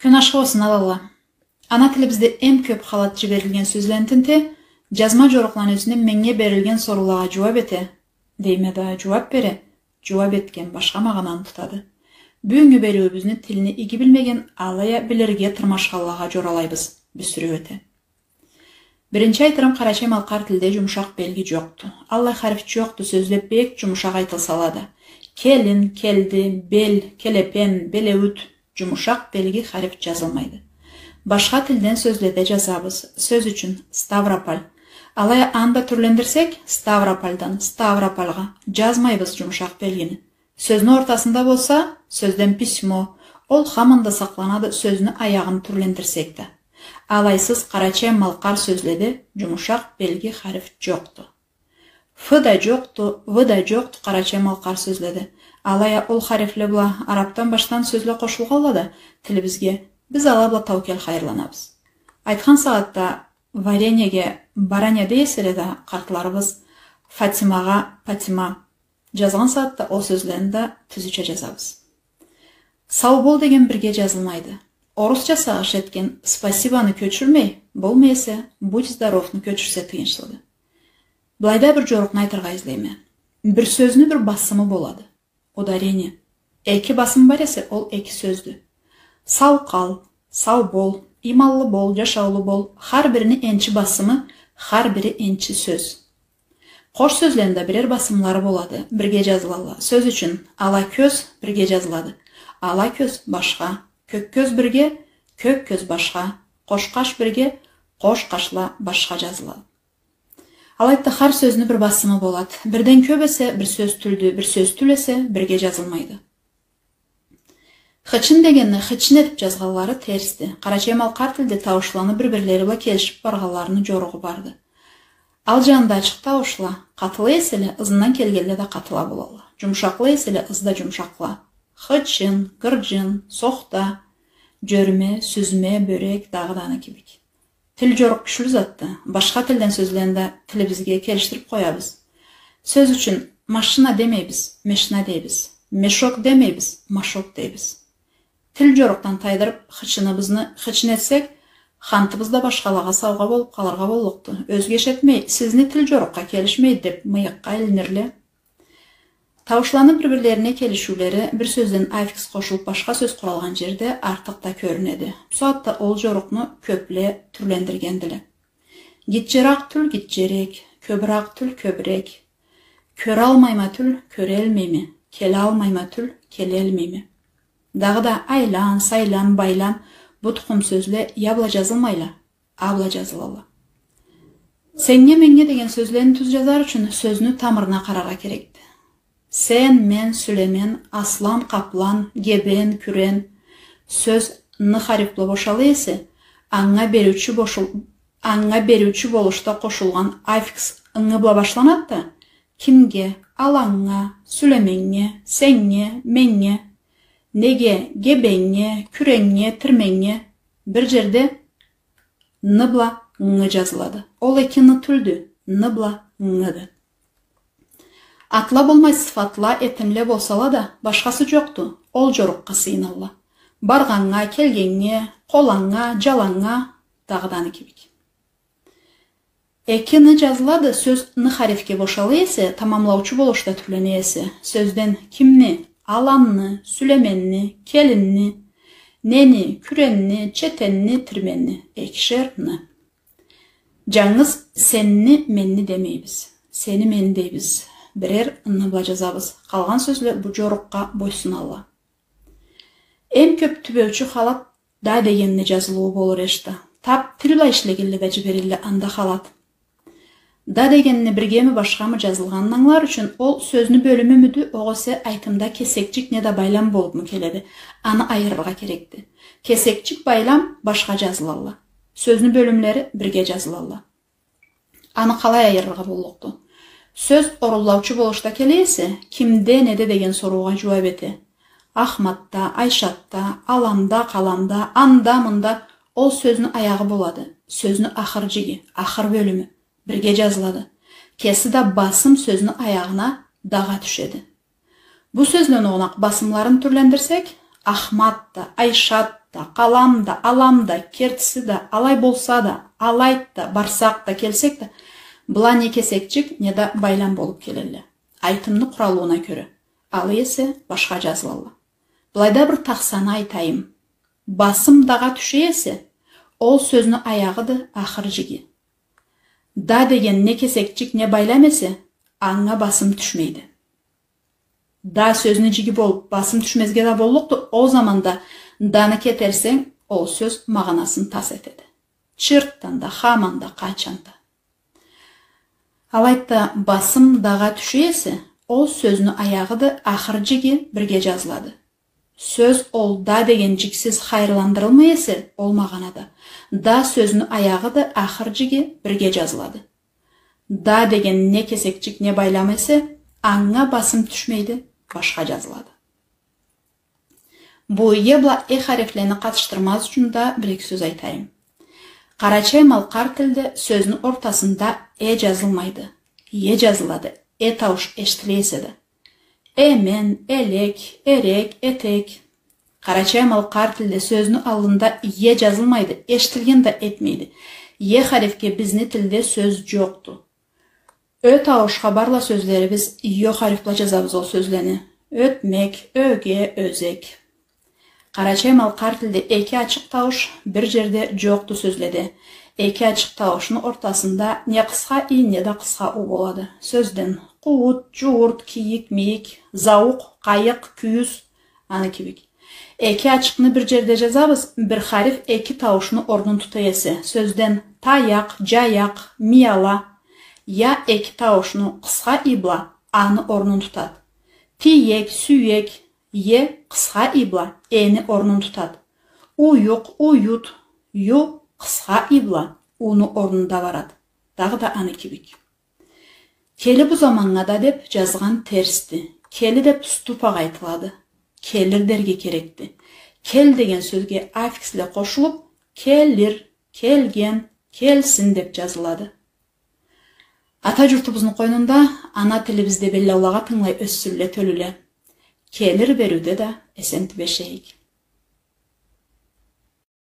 Күн ашық olsun алала. Ана тілімізде ем көп халат жіберілген сөзлентінте, жазма жорықлан өзіне менге берілген сорулаға жауап ете, деймеді жауап бере, жауап еткен башқа мағананы тұтады. Бүгінгі бері өзіне тіліне игі білмеген алая білерге тұрмашқалаға жоралайбыз, бүсірі өте. Бірінші айтырым қарачай малқар тілде жұмшақ белгі жоқты. Аллай харif жоқты сөзлеп бек жұмшақ айтылсалады. Келін, келді, бел, келепен, белеуіт, жұмшақ белгі харif жазылмайды. Башқа тілден сөзледе жазабыз. Сөз үшін Ставрополь. Алай анда түрлендірсек, Ставропольдан Ставропольға жазмайбыз жұмшақ белгіні. Сөзінің ортасында болса, сөзден письмо, ол хамында сақланады сөзіні аяғын түрлендірсекті. Алайсыз қарачай малқар сөзледі, жұмшақ белгі харif жоқты. Ф да жоқты, В да жоқты қарачай малқар сөзледі. Алая ол харифлі бұла араптан баштан сөзлі қошылға олады тілімізге. Біз алабла таукел хайырланабыз. Айтқан сағатта варенеге бараня дейселеді қартыларыбыз Фатимаға Патима. Жазған сағатта ол сөзлерінде түзіче жазабыз. Сау бол деген бірге жазылмайды. Орысча сағыш еткен спасибаны көчірмей, болмейсе, будь здоровны көчірсе тыйыншылды. Бұлайда бір жорықны айтырға izleyme. Bir сөзіні бір басымы болады. Ударение. Екі басым бар есе, ол екі сөзді. Сау қал, сау бол, ималлы бол, жашаулы бол, har birini ençi басымы, har biri ençi сөз. Қош сөзлерінде бірер басымлары болады, бірге жазылалы. Сөз үшін ала көз бірге жазылады. Ала көз башқа, көк көз бірге, көк көз башқа, қош қаш бірге, қош қашла башқа жазылады. Алайда har сөзіні бір басымы болады. Бірден көбесе бір сөз түлді, бір сөз түлесе бірге жазылмайды. Хычын дегенні хычын етіп жазғалары терісті. Қарачай малқар тілде тауышланы бір-бірлері бұла келішіп барғаларының жорығы барды. Ал жанында ашық тауышла, қатылы еселі ызынан келгелі де қатыла болалы. Жұмшақлы еселі ызда жұмшақла. Хычын, гыржын, соқта, жөрме, сүзме, бөрек, дағыданы кебек. Тіл жорық күшілі затты. Башқа тілден сөзленді тілі бізге келіштіріп қоябыз. Сөз үшін машина демейбіз, мешна дейбіз. Мешок демейбіз, машок дейбіз. Тіл жорықтан тайдырып, хычыныбызны хычын етсек, хантыбызда башқалаға сауға болып қаларға болуқты. Өзгеш етмей, сізні тіл жорыққа келішмейді деп миыққа ілінерлі. Тауышланы бір-бірлеріне келішулері бір сөзден аффикс қошылып башқа сөз құралған жерде артықта көрінеді. Суатта ол жорықны көпле түрлендіргенділі. Гитчерақ түл гитчерек, көбірақ түл көбірек. Көре алмайма түл көре әлмейме, келе алмайма түл келе әлмейме. Дағыда айлан, сайлан, байлан бұт құм сөзле ябла жазылмайла, абла жазылалы. Сенге менге деген сөзлерін түз жазар үшін сөзіні тамырына қараға керекті. Сен, мен, сүлемен, аслан, қаплан, гебен, күрен. Сөз ны харифлы бошалы есе, аңға беруші болышта қошылған аффикс ыңы бұла башланатты. Кімге, алаңға, сүлеменге, сенге, менге, неге, гебенге, күренге, тірменге бір жерде ны бұла ңы жазылады. Ол екі ны түлді, ны бұла ңыды. Атла болмай сыфатла етімле болсала да, башқасы жоқты, ол жорыққа сыйыналла. Барғанға, келгенге, қоланға, жаланға, дағыданы кебек. Екі ны жазылады, сөз ны харифке бошалы есе, тамамлаучы болышта түрлене есе. Сөзден кімні, аланны, сүлеменні, келінні, нені, күренні, четенні, тірменні, екшер ны. Жаңыз сенні, менні демейбіз, сені мен дейбіз. Бірер ынны бұла жазабыз. Қалған сөзлі бұ жорыққа бойсыналы. Ем көп түбеучі халат да дегенне жазылуы болыр ешті. Тап тіліла ішлегілі де жіберілі анда халат. Да дегенне біргемі башқамы жазылғанын аңлар үшін ол сөзіні бөлімі мүді оғысы айтымда кесекчік не да байлам болып му келеді. Аны айырырға керекті. Кесекчік байлам башқа жазылалы. Сөзіні бөлімлері бірге жазылалы. Аны қалай айырырға болуқты. Сөз орулаучы болышта келесі, кімде неде деген соруға жауап еті. Ахматта, Айшатта, аламда, қаламда, анда, мында ол сөзінің аяғы болады. Сөзінің ақыр жиги, ақыр бөлімі бірге жазылады. Кесі да басым сөзінің аяғына даға түшеді. Бұл сөзлен оңақ басымларын түрлендірсек, Ахмат да, Айшат да, Қалам да, Алам да, Кертісі да, Алай болса да, Алайт да, Барсақ да, келсек да, бұла не кесекчік, не да байлам болып келелі. Айтымны құралуына көрі. Алы есе башқа жазылалы. Бұлайда бір тақсаны айтайым. Басым даға түше есе, ол сөзіні аяғыды ақыр жеге. Да деген не кесекчік, не байлам есе, аңға басым түшмейді. Да сөзіні жеге болып, басым түшмезге да болуқты, о заманда даны кетерсең, ол сөз мағынасын тас етеді. Чырттан да, хаман да, қачанда. Алайта басым даға түшесі, ол сөзіні аяғыды ақыр жеге бірге жазылады. Сөз ол да деген жіксіз хайырландырылмай есе, ол мағанада. Да сөзіні аяғыды ақыр жеге бірге жазылады. Да деген не кесекчік, не байлам есе, аңға басым түшмейді, башқа жазылады. Бұл ебла харифлені қатыштырмаз үшін да бір-екі сөз айтайым. Қарачай малқар тілді сөзінің ортасында жазылмайды. Жазылады. Тауыш ештілеседі. Мен, элек, эрек, этек. Қарачай малқар тілді сөзінің алдында жазылмайды. Ештілген де етмейді. Харифке бізні тілде сөз жоқты. Тауышқа барлы сөзлері біз харифла жазабыз ол сөзлені. Өтмек, өге, өзек. Қарачай малқар тілде açık тауыш бір жерде жоқты сөзледі. Açık тауышының ортасында не қысқа и, не да қысқа у болады. Сөзден қуыт, жуырт, киік, мейік, зауық, қайық, күйіс, аны кебек. Açıkны бір жерде жазабыз, бір хариф тауышының орнын тұтайысы. Сөзден таяқ, жаяқ, мияла, я тауышының қысқа ибла, аны орнын тұтады. Тиек, сүйек, қысқа ибла, ені орнын тұтады. Уйық, уют, ю қысқа ибла, уны орнында барады. Дағы да аны кебек. Келі bu zamanға да деп жазған терісті. Келі деп ступақ айтылады. Келірдерге керекті. Кел деген сөзге аффиксле қошылып, келір, келген, келсін деп жазылады. Ата жұртыбыздың қойнында ана тілімізде беллаулаға тыңлай өссүлле төліле. Келір беруде да эсентибешейік.